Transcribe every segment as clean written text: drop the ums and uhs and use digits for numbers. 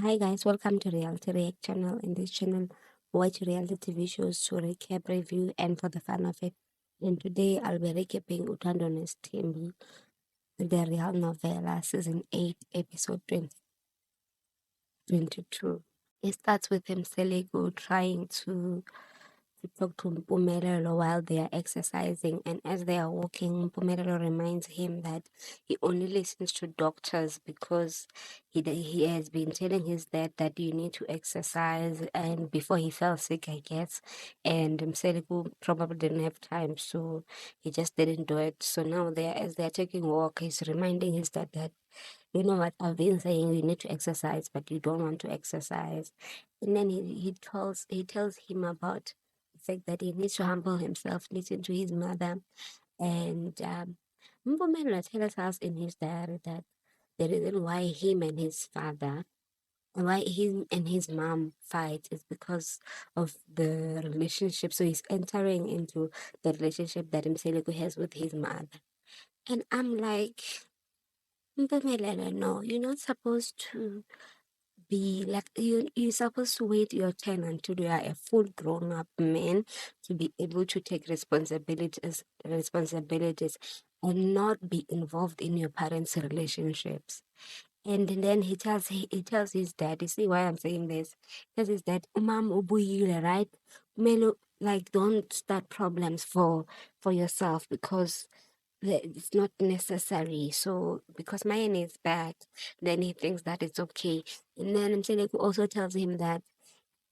Hi guys, welcome to Reality React channel. In this channel, watch reality TV shows to recap, review, and for the fun of it. And today I'll be recapping Uthando Nesthembu, the real novella, season 8, episode 2022. It starts with Mseleku trying to talk to Mpumelelo while they are exercising, and as they are walking, Mpumelelo reminds him that he only listens to doctors because he has been telling his dad that you need to exercise, and before he fell sick, I guess, and Mseleku probably didn't have time, so he just didn't do it. So now as they're taking walk, he's reminding his dad that you know what, I've been saying you need to exercise, but you don't want to exercise. And then he tells him about the fact that he needs to humble himself, listen to his mother. And Mvumelo tells us in his diary that the reason why him and his father, why him and his mom fight is because of the relationship. So he's entering into the relationship that Mseleku has with his mother. And I'm like, Mpumelelo, no, you're not supposed to be like you're supposed to wait your turn until you are a full grown up man to be able to take responsibilities and not be involved in your parents' relationships. And then he tells his dad, you see why I'm saying this? Because his dad, Mom ubuyile, right? Melo, like don't start problems for yourself because it's not necessary. So because MaYeni is back, then he thinks that it's okay. And then Mseleku also tells him that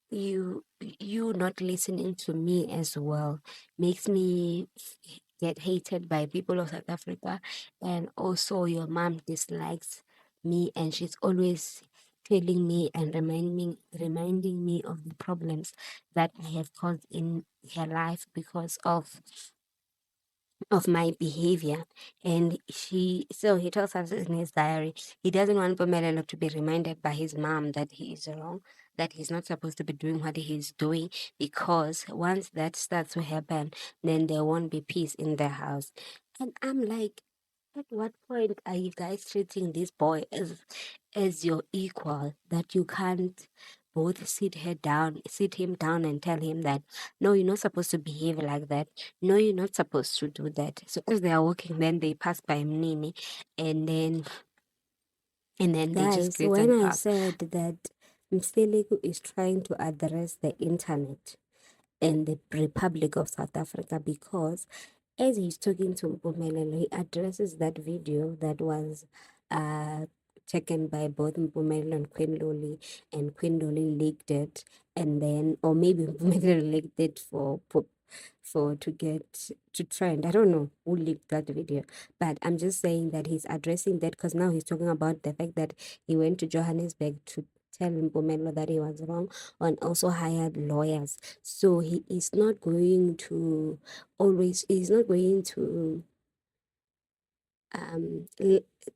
you not listening to me as well makes me get hated by people of South Africa, and also your mom dislikes me, and she's always telling me and reminding me of the problems that I have caused in her life because of my behavior. And he tells us in his diary, he doesn't want Pomelelo to be reminded by his mom that he is wrong, that he's not supposed to be doing what he's doing, because once that starts to happen, then there won't be peace in the house. And I'm like, at what point are you guys treating this boy as your equal, that you can't both sit him down and tell him that no, you're not supposed to behave like that. No, you're not supposed to do that. So as they are walking, then they pass by Mnini, and then they just Guys, greet when and I pass. said that Mseleku is trying to address the internet and the Republic of South Africa, because as he's talking to Mpumelelo, he addresses that video that was uh, taken by both Mpumelelo and Queen Loli, and Queen Loli leaked it, and then, or maybe Mpumelelo leaked it to get to trend. I don't know who leaked that video, but I'm just saying that he's addressing that because now he's talking about the fact that he went to Johannesburg to tell Mpumelelo that he was wrong, and also hired lawyers. So he is not going to he's not going to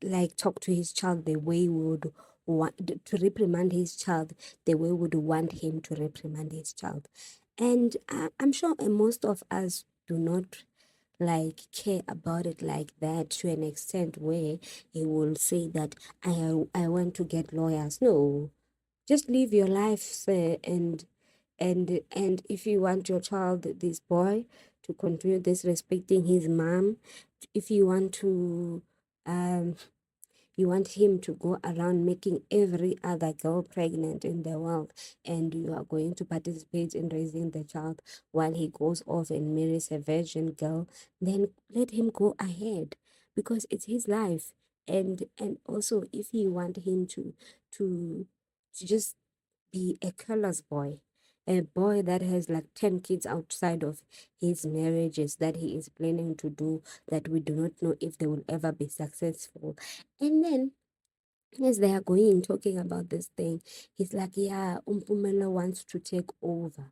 like talk to his child the way we would want to reprimand his child, the way we would want him to reprimand his child. And I'm sure most of us do not like care about it like that, to an extent where he will say that I want to get lawyers. No, just live your life, sir, and if you want your child, this boy, to continue disrespecting his mom, if you want to um you want him to go around making every other girl pregnant in the world, and you are going to participate in raising the child while he goes off and marries a virgin girl, then let him go ahead, because it's his life. And also, if you want him to to just be a careless boy, a boy that has like 10 kids outside of his marriages that he is planning to do, that we do not know if they will ever be successful. And then as they are going talking about this thing, he's like, yeah, Umpumela wants to take over.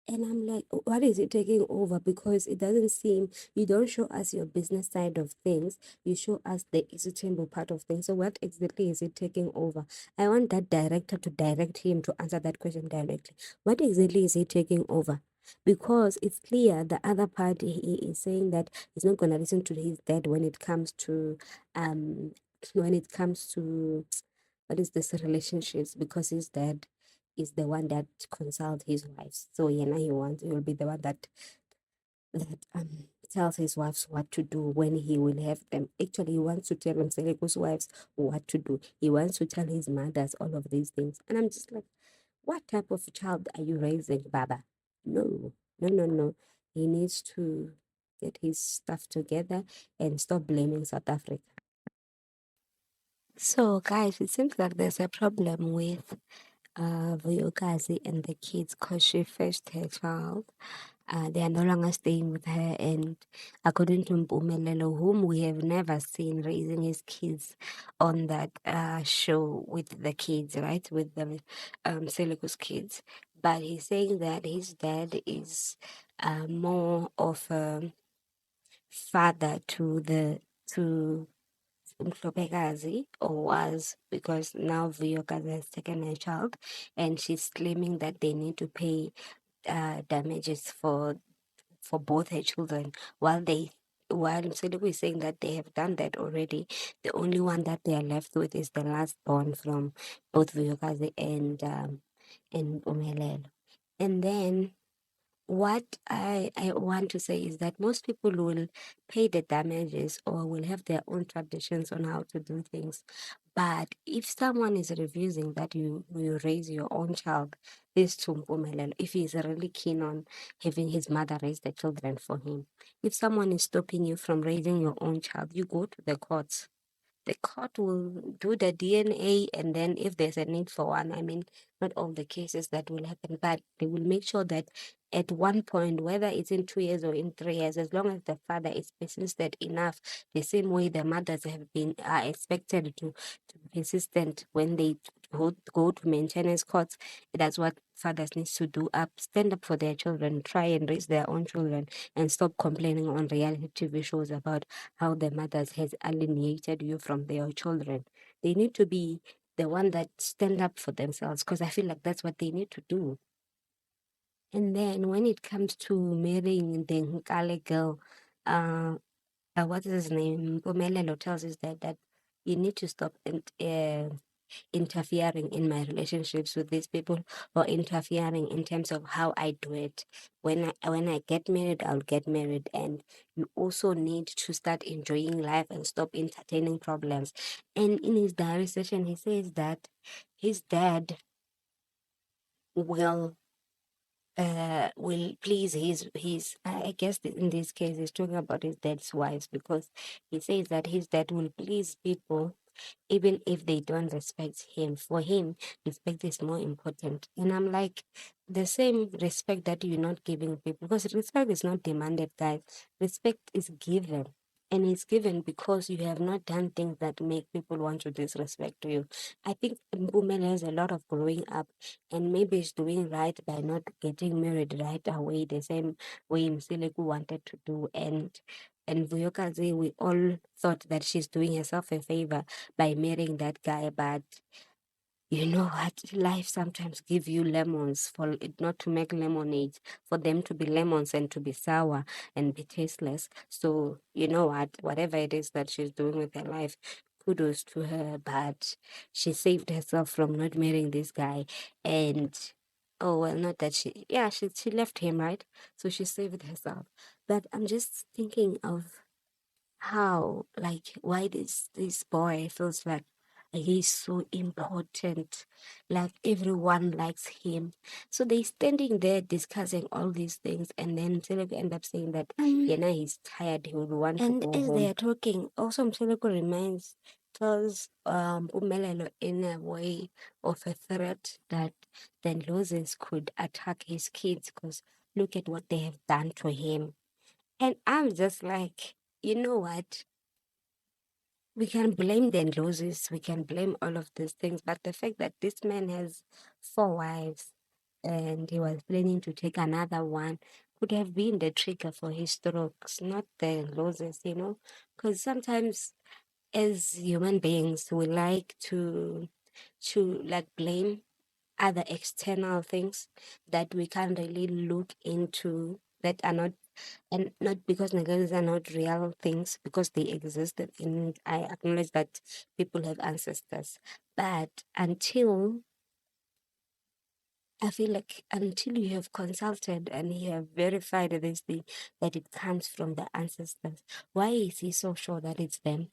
And I'm like, what is it taking over? Because it doesn't seem, you don't show us your business side of things. You show us the Izutembo part of things. So what exactly is it taking over? I want that director to direct him to answer that question directly. What exactly is he taking over? Because it's clear the other party, he is saying that he's not going to listen to his dad when it comes to what is this relationships, because his dad is the one that consult his wives. So he will be the one that tells his wives what to do when he will have them. Actually, he wants to tell Mseleku's wives what to do. He wants to tell his mothers all of these things. And I'm just like, what type of child are you raising, Baba? No, no, no, no. He needs to get his stuff together and stop blaming South Africa. So, guys, it seems like there's a problem with Vuyokazi and the kids because she fetched her child. They are no longer staying with her, and according to Mpumelelo, whom we have never seen raising his kids on that show with the kids, right? With the Seleku's kids. But he's saying that his dad is more of a father to Mhlopekazi, or was, because now Vuyokazi has taken her child and she's claiming that they need to pay damages for both her children, while Mseleku is saying that they have done that already. The only one that they are left with is the last born from both Vuyokazi and Umelelo. And then what I want to say is that most people will pay the damages or will have their own traditions on how to do things. But if someone is refusing that you raise your own child, this Tumpumelelo, if he's really keen on having his mother raise the children for him, if someone is stopping you from raising your own child, you go to the courts. The court will do the DNA, and then if there's a need for one, I mean, not all the cases that will happen, but they will make sure that at one point, whether it's in 2 years or in 3 years, as long as the father is persistent enough, the same way the mothers have been are expected to be persistent when they go to maintenance courts, that's what fathers need to do up, stand up for their children, try and raise their own children, and stop complaining on reality TV shows about how the mothers has alienated you from their children. They need to be the one that stand up for themselves, because I feel like that's what they need to do. And then when it comes to marrying the Nkale girl, uh, what is his name? Mpumelelo tells us that you need to stop interfering in my relationships with these people, or interfering in terms of how I do it. When I get married, I'll get married, and you also need to start enjoying life and stop entertaining problems. And in his diary session, he says that his dad will please his I guess in this case he's talking about his dad's wives, because he says that his dad will please people even if they don't respect him. For him, respect is more important. And I'm like, the same respect that you're not giving people, because respect is not demanded, guys. Respect is given. And it's given because you have not done things that make people want to disrespect you. I think women has a lot of growing up, and maybe is doing right by not getting married right away, the same way Mseleku wanted to do. And Vuyokazi, we all thought that she's doing herself a favor by marrying that guy, but you know what? Life sometimes give you lemons for it not to make lemonade, for them to be lemons and to be sour and be tasteless. So you know what? Whatever it is that she's doing with her life, kudos to her. But she saved herself from not marrying this guy. And oh well, not that she left him, right? So she saved herself. But I'm just thinking of how, like, why this boy feels like he's so important, like everyone likes him. So they standing there discussing all these things, and then Mseleku end up saying that he's tired, he would want to go as they home. Are talking, also Mseleku reminds tells Umelelo in a way of a threat that the losers could attack his kids, because look at what they have done to him. And I'm just like, you know what? We can blame the losses, we can blame all of these things, but the fact that this man has 4 wives and he was planning to take another one could have been the trigger for his strokes, not the losses, because sometimes as human beings we like to like blame other external things that we can't really look into, that are not And not because negotiators are not real things, because they exist, and I acknowledge that people have ancestors. But until I feel like until you have consulted and you have verified this thing that it comes from the ancestors, why is he so sure that it's them?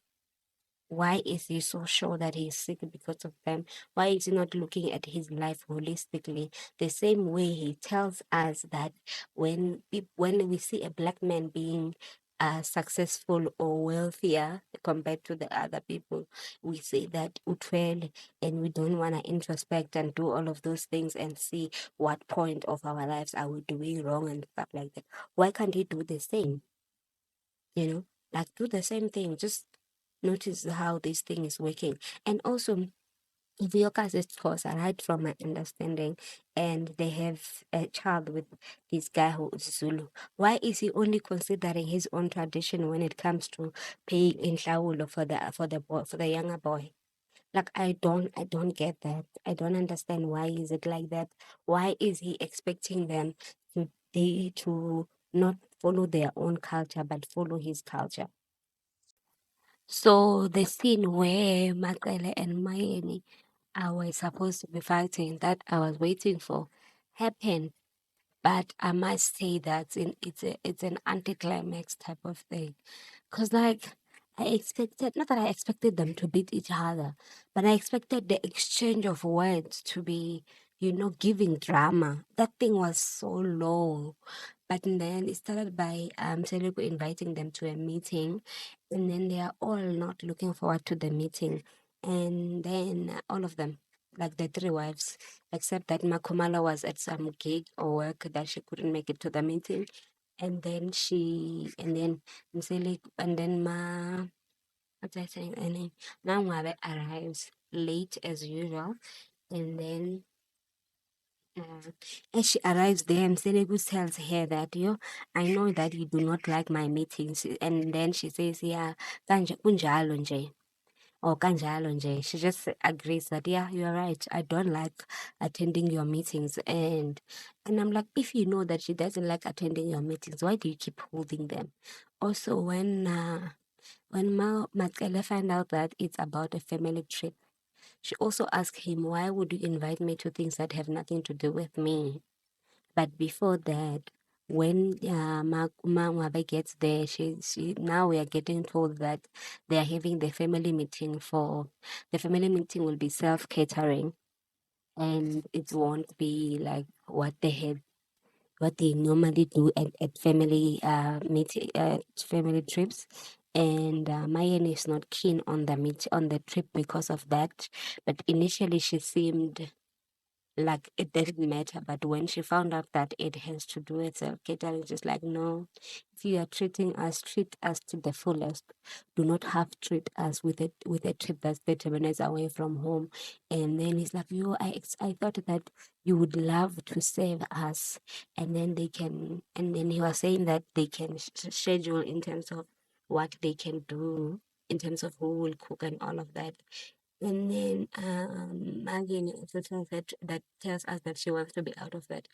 Why is he so sure that he's sick because of them? Why is he not looking at his life holistically? The same way he tells us that when we see a black man being successful or wealthier compared to the other people, we say that utwele, and we don't want to introspect and do all of those things and see what point of our lives are we doing wrong and stuff like that. Why can't he do the same? Like do the same thing. Just notice how this thing is working. And also, if your cast scores are right from my understanding, and they have a child with this guy who is Zulu, why is he only considering his own tradition when it comes to paying in Shaulo for the younger boy? Like I don't get that. I don't understand why is it like that. Why is he expecting them to not follow their own culture but follow his culture? So the scene where MaCele and MaYeni were supposed to be fighting that I was waiting for happened, but I must say that it's an anticlimax type of thing. Cause like I expected, not that I expected them to beat each other, but I expected the exchange of words to be, giving drama. That thing was so low. But then it started by Mseleku inviting them to a meeting, and then they are all not looking forward to the meeting. And then all of them, like the three wives, except that Makumala was at some gig or work that she couldn't make it to the meeting. And then Mseleku, and then what's I saying? And then MaNgwabe arrives late as usual, and then as she arrives there, Mseleku tells her that, I know that you do not like my meetings. And then she says, yeah, kunjalo nje, or kanjalo nje. She just agrees that, yeah, you're right. I don't like attending your meetings. And I'm like, if you know that she doesn't like attending your meetings, why do you keep holding them? Also, when MaCele find out that it's about a family trip, she also asked him, why would you invite me to things that have nothing to do with me? But before that, when MaNgwabe gets there, she now we are getting told that they are having the family meeting. The family meeting will be self-catering, and it won't be like what they normally do at family trips. And MaYeni is not keen on the trip because of that. But initially she seemed like it didn't matter. But when she found out that it has to do with catering, just like, no, if you are treating us, treat us to the fullest. Do not half treat us with a trip that's 30 minutes away from home. And then he's like, I thought that you would love to save us. And then and then he was saying that they can schedule in terms of what they can do, in terms of who will cook and all of that. And then Maggie also tells us that she wants to be out of that.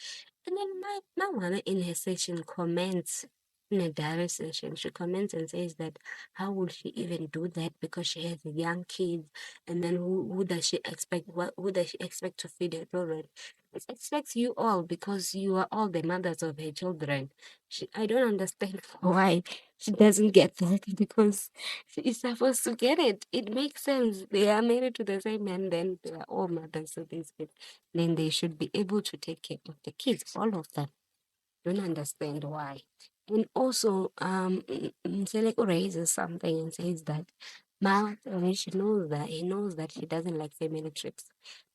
And then my mama in her session comments, in a diary session, she comments and says that how would she even do that because she has young kids, and then who does she expect, who does she expect to feed her children? It expects you all because you are all the mothers of her children. I don't understand why she doesn't get that, because she is supposed to get it. It makes sense. They are married to the same man, then they are all mothers of these kids. Then they should be able to take care of the kids, all of them. Don't understand why. And also, Mseleku raises something and says that she knows that he knows that she doesn't like family trips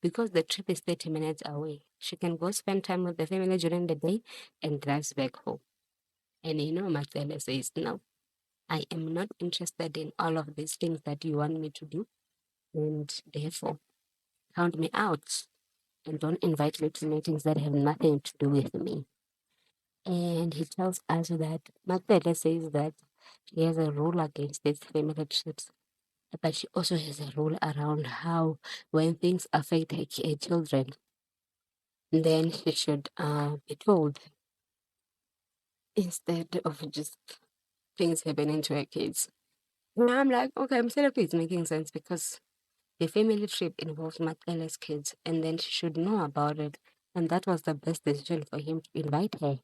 because the trip is 30 minutes away. She can go spend time with the family during the day and drives back home. And MaCele says, no, I am not interested in all of these things that you want me to do. And therefore, count me out and don't invite me to meetings that have nothing to do with me. And he tells us that MaCele says that she has a rule against these family trips, but she also has a rule around how when things affect her children, then she should be told. instead of just things happening to her kids. Now I'm like, okay, Mseleku is making sense because the family trip involves MaCele's kids, and then she should know about it. And that was the best decision for him to invite her.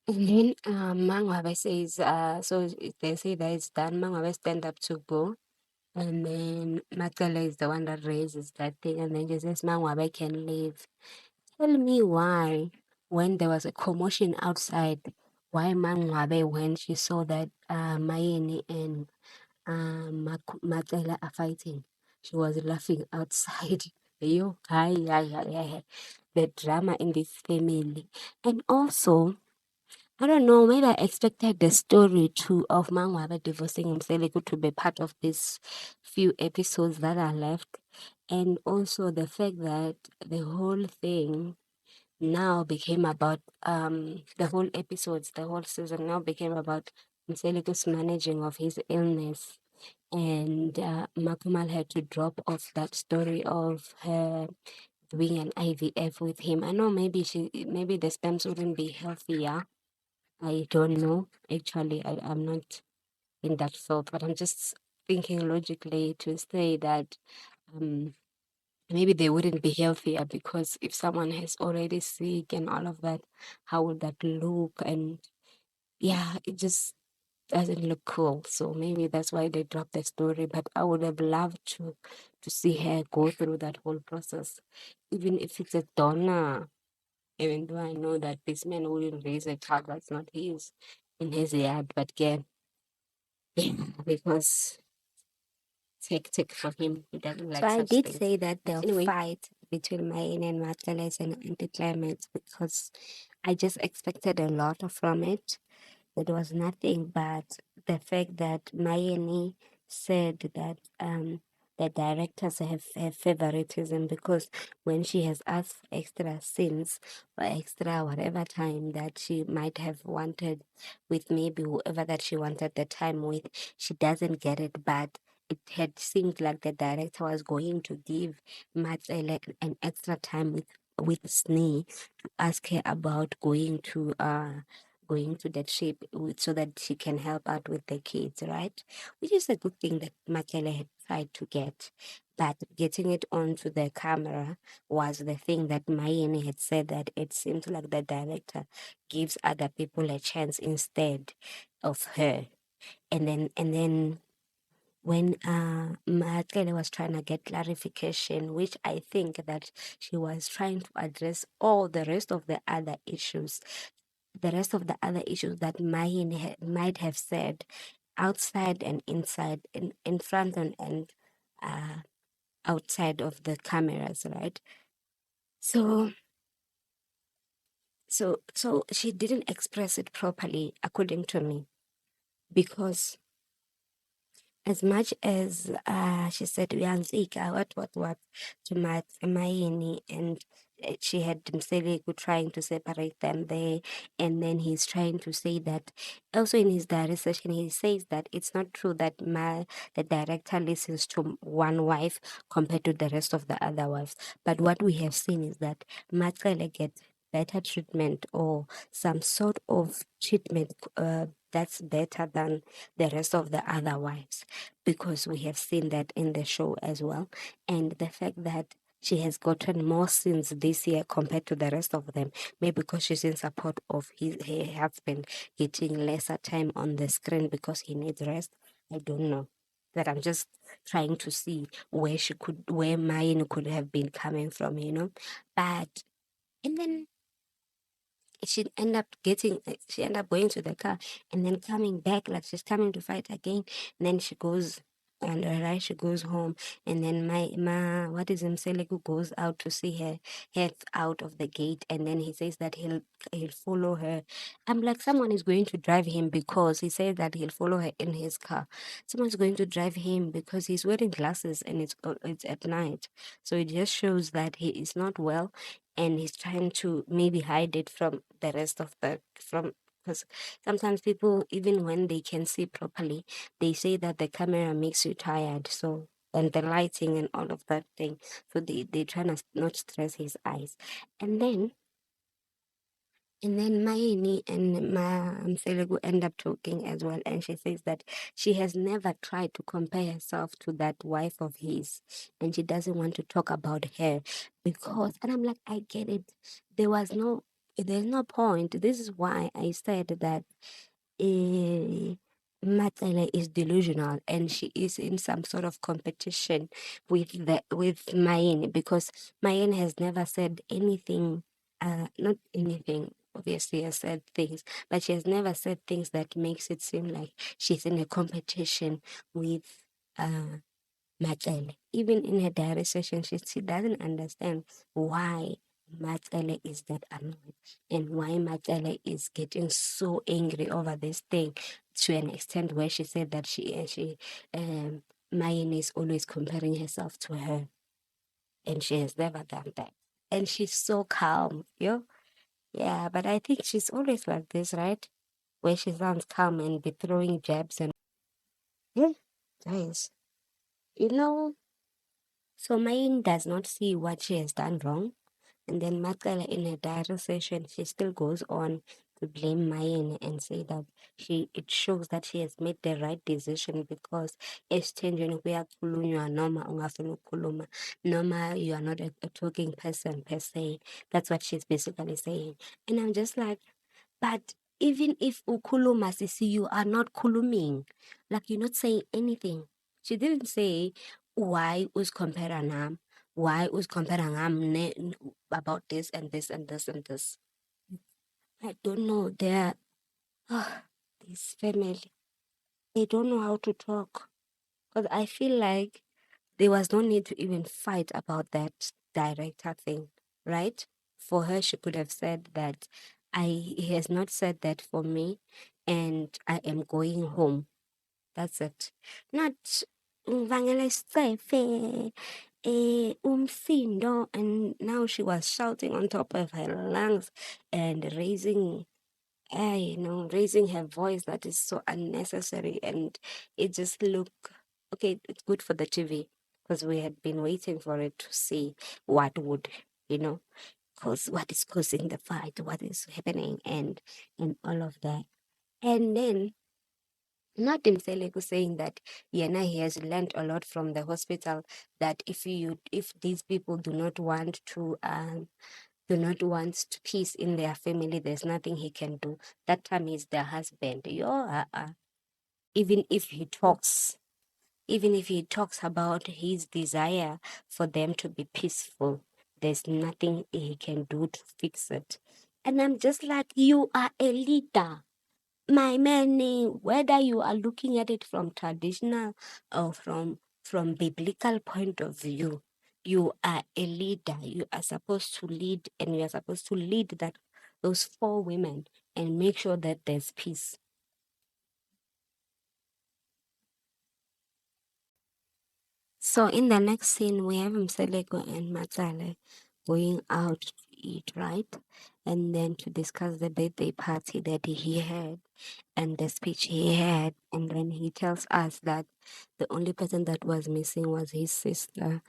And then MaNgwabe says, they say that it's done. MaNgwabe stand up to go. And then MaCele is the one that raises that thing. And then she says, MaNgwabe can leave. Tell me why, when there was a commotion outside, why MaNgwabe, when she saw that MaYeni and MaCele are fighting, she was laughing outside. Yo, hi, hi, hi, hi. The drama in this family. And also, I don't know, maybe I expected the story too of MaNgwabe divorcing Mseleku to be part of these few episodes that are left. And also the fact that the whole thing now became about the whole episodes, the whole season now became about Mseleku's managing of his illness. And Makumal had to drop off that story of her doing an IVF with him. I know maybe the sperms wouldn't be healthier. I don't know. Actually, I'm not in that field, but I'm just thinking logically to say that um, maybe they wouldn't be healthier because if someone is already sick and all of that, how would that look? And yeah, it just doesn't look cool. So maybe that's why they dropped the story. But I would have loved to see her go through that whole process, even if it's a donor. Even though I know that this man wouldn't raise a child that's not his in his yard, but again, yeah, because it's hectic for him. He doesn't So like I such did things. say that But they'll anyway, fight between MaYeni and MaCele's and anticlimax because I just expected a lot from it. It was nothing but the fact that MaYeni said that the directors have favoritism because when she has asked for extra scenes or extra whatever time that she might have wanted with maybe whoever that she wanted the time with, she doesn't get it. But it had seemed like the director was going to give Matsele an extra time with Snee to ask her about going to the trip so that she can help out with the kids, right? Which is a good thing that Makele had tried to get. But getting it onto the camera was the thing that MaYeni had said that it seems like the director gives other people a chance instead of her. And then when Makele was trying to get clarification, which I think that she was trying to address all the rest of the other issues, that might have said outside and inside, in front and uh, outside of the cameras, right? So so she didn't express it properly, according to me, because as much as she said uyanzika what to MaYeni, and she had Mseleku trying to separate them there, and then he's trying to say that also in his diary session he says that it's not true that the director listens to one wife compared to the rest of the other wives, but what we have seen is that MaCele gets better treatment or some sort of treatment that's better than the rest of the other wives, because we have seen that in the show as well. And the fact that she has gotten more scenes this year compared to the rest of them, maybe because she's in support of her husband getting lesser time on the screen because he needs rest. I don't know. That I'm just trying to see where mine could have been coming from, But and then she end up going to the car and then coming back like she's coming to fight again, and then she goes, and right, she goes home, and then what is Mseleku goes out to see her head out of the gate, and then he says that he'll follow her. I'm like, someone is going to drive him because he said that he'll follow her in his car. Someone's going to drive him because he's wearing glasses and it's at night, so it just shows that he is not well, and he's trying to maybe hide it from the rest of the from because sometimes people, even when they can see properly, they say that the camera makes you tired, so, and the lighting and all of that thing, so they try to not stress his eyes. And then And then MaYeni and Mseleku end up talking as well, and she says that she has never tried to compare herself to that wife of his, and she doesn't want to talk about her because. And I'm like, I get it. There's no point. This is why I said that eh, MaCele is delusional and she is in some sort of competition with MaYeni, because MaYeni has never said anything, not anything. Obviously, has said things, but she has never said things that makes it seem like she's in a competition with MaCele. Even in her diary session, she doesn't understand why MaCele is that annoyed and why MaCele is getting so angry over this thing, to an extent where she said that MaYeni is always comparing herself to her, and she has never done that. And she's so calm, yo. Yeah, but I think she's always like this, right? Where she sounds calm and be throwing jabs and yeah, guys. You know, so Mayim does not see what she has done wrong. And then MaCele in her diary session, she still goes on to blame Mayim and say that it shows that she has made the right decision, because esithenjweni kuyakhulunywa noma ungafuni ukukhuluma, noma you are not a talking person per se. That's what she's basically saying. And I'm just like, but even if ukhuluma sisi, you are not khuluming. Like, you're not saying anything. She didn't say why was compare nam, why was compare about this and this and this and this. I don't know. This family, they don't know how to talk. Because I feel like there was no need to even fight about that director thing, right? For her, she could have said that he has not said that for me, and I am going home. That's it. Not Vangele Stefe, umsindo, and now she was shouting on top of her lungs and raising her voice, that is so unnecessary. And it just okay, it's good for the TV, because we had been waiting for it to see what would, cause what is causing the fight, what is happening, and all of that. And then not Mseleku saying that he has learned a lot from the hospital, that if these people do not want peace in their family, there's nothing he can do. That time he's their husband. Even if he talks, even if he talks about his desire for them to be peaceful, there's nothing he can do to fix it. And I'm just like, you are a leader. My man, whether you are looking at it from traditional or from biblical point of view, you are a leader. You are supposed to lead, and you are supposed to lead those 4 women and make sure that there's peace. So in the next scene, we have Mseleku and MaCele going out to eat, right? And then to discuss the birthday party that he had and the speech he had. And then he tells us that the only person that was missing was his sister.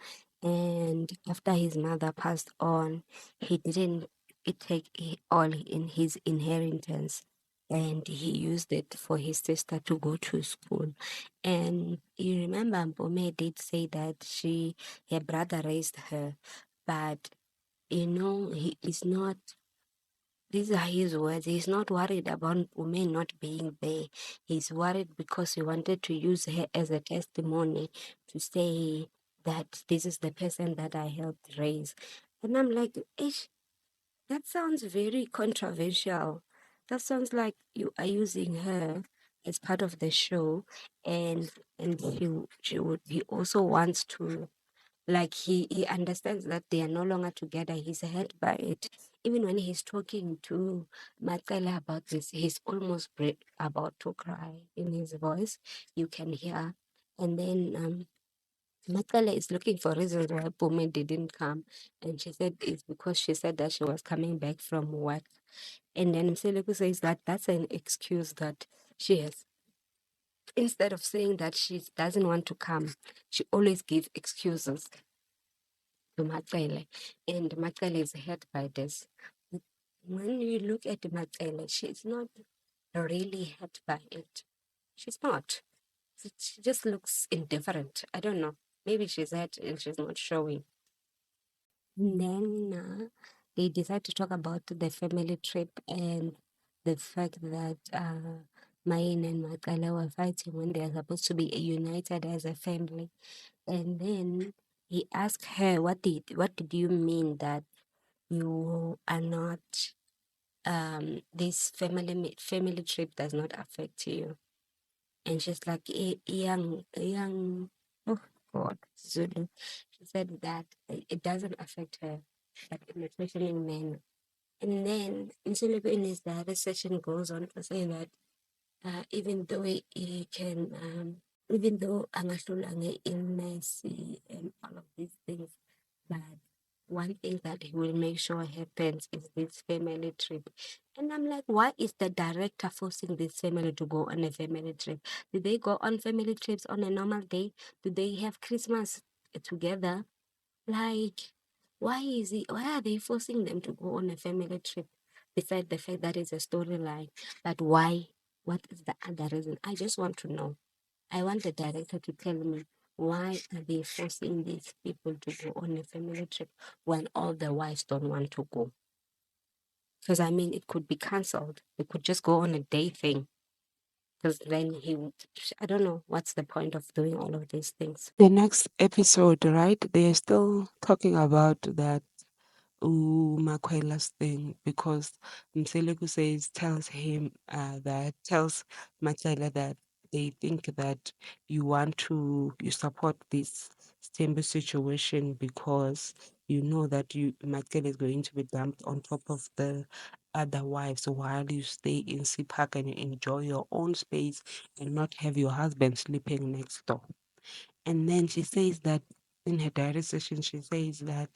And after his mother passed on, he didn't take all in his inheritance, and he used it for his sister to go to school. And you remember Mpome did say that her brother raised her, but he is not. These are his words. He's not worried about Mpome not being there. He's worried because he wanted to use her as a testimony to say that this is the person that I helped raise. And I'm like, ish, that sounds very controversial. That sounds like you are using her as part of the show, and he also wants to, like, he understands that they are no longer together. He's hurt by it. Even when he's talking to MaCele about this, he's almost about to cry in his voice. You can hear. And then MaCele is looking for reasons why Pome didn't come. And she said it's because she said that she was coming back from work. And then Mseleku says that that's an excuse that she has. Instead of saying that she doesn't want to come, she always gives excuses to MaCele. And MaCele is hurt by this. when you look at MaCele, she's not really hurt by it. She's not. She just looks indifferent. I don't know. Maybe she's hurt and she's not showing. Then they decide to talk about the family trip and the fact that MaYeni and MaCele were fighting when they are supposed to be united as a family. And then he asked her, what did you mean that you are not this family trip does not affect you? And she's like, young, oh God, Zulu. She said that it doesn't affect her, but in a questioning manner. And then Mseleku in his other session goes on to say that even though he can, even though angahlula illness and all of these things, but one thing that he will make sure happens is this family trip. And I'm like, why is the director forcing this family to go on a family trip? Do they go on family trips on a normal day? Do they have Christmas together? Like, why are they forcing them to go on a family trip? Besides the fact that it's a storyline, but why? What is the other reason? I just want to know. I want the director to tell me why are they forcing these people to go on a family trip when all the wives don't want to go? Because I mean, it could be cancelled. They could just go on a day thing. Because then I don't know what's the point of doing all of these things. The next episode, right? They're still talking about that MaQuela's thing because Mseleku tells MaCele that they think that you support this Stembu situation because you know that MaCele is going to be dumped on top of the other wives while you stay in Sipak and you enjoy your own space and not have your husband sleeping next door. And then she says that in her diary session, she says that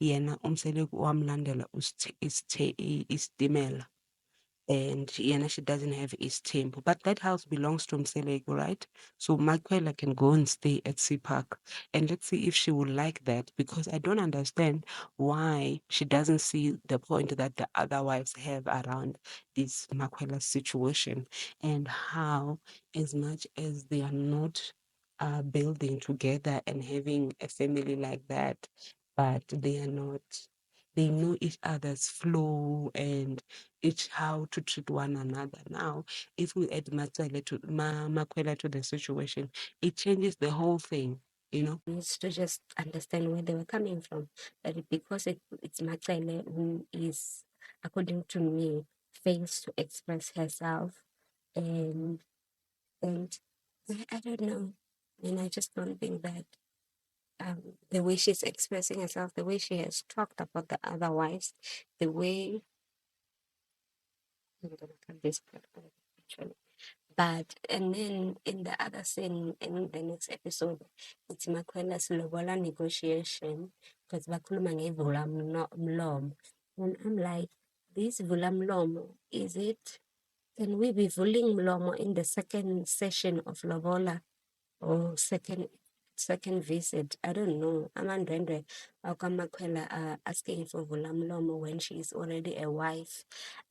yena umseleku wamlandela isitimela and yena she doesn't have East Temple. But that house belongs to Mseleku, right? So MaQuela can go and stay at Sea Park. And let's see if she would like that because I don't understand why she doesn't see the point that the other wives have around this MaQuela situation and how, as much as they are not building together and having a family like that, but they are not, they know each other's flow and each how to treat one another. Now, if we add MaQuela to the situation, it changes the whole thing, you know. Needs to just understand where they were coming from. But because it's MaCele who is, according to me, fails to express herself, and and I don't know, and I just don't think that the way she's expressing herself, the way she has talked about the other wives, the way I'm gonna cut this part out, actually. But and then in the other scene in the next episode, it's MaQuela's lobola negotiation because bakhuluma ngevulamlomo. And I'm like, this vulamlomo, is it? Can we be vuling mlomo in the second session of lobola or second visit? I don't know. Amandwendwe Makwela asking for Vulamlomo when she's already a wife.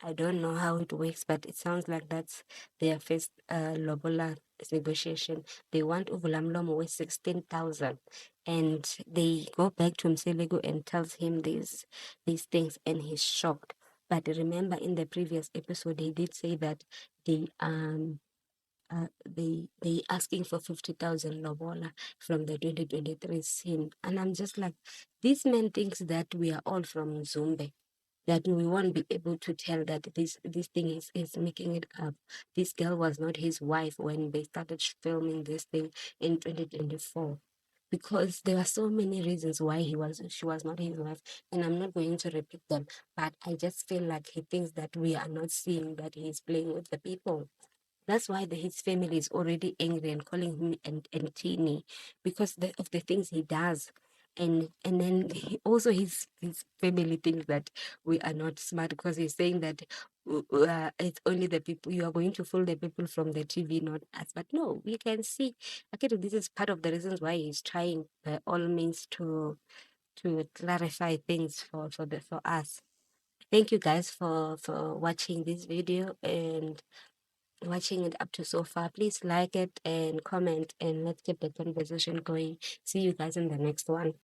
I don't know how it works, but it sounds like that's their first lobola negotiation. They want Vulamlomo with 16,000, and they go back to Mseleku and tells him these things, and he's shocked. But remember, in the previous episode, he did say that they asking for 50,000 lobola from the 2023 scene. And I'm just like, this man thinks that we are all from Zumbe, that we won't be able to tell that this thing is making it up. This girl was not his wife when they started filming this thing in 2024. Because there are so many reasons why she was not his wife, and I'm not going to repeat them. But I just feel like he thinks that we are not seeing that he's playing with the people. That's why his family is already angry and calling him and Tini because of the things he does. And then also his family thinks that we are not smart because he's saying that it's only the people, you are going to fool the people from the TV, not us. But no, we can see. Okay, this is part of the reasons why he's trying by all means to clarify things for us. Thank you guys for watching this video and watching it up to so far. Please like it and comment, and let's keep the conversation going. See you guys in the next one.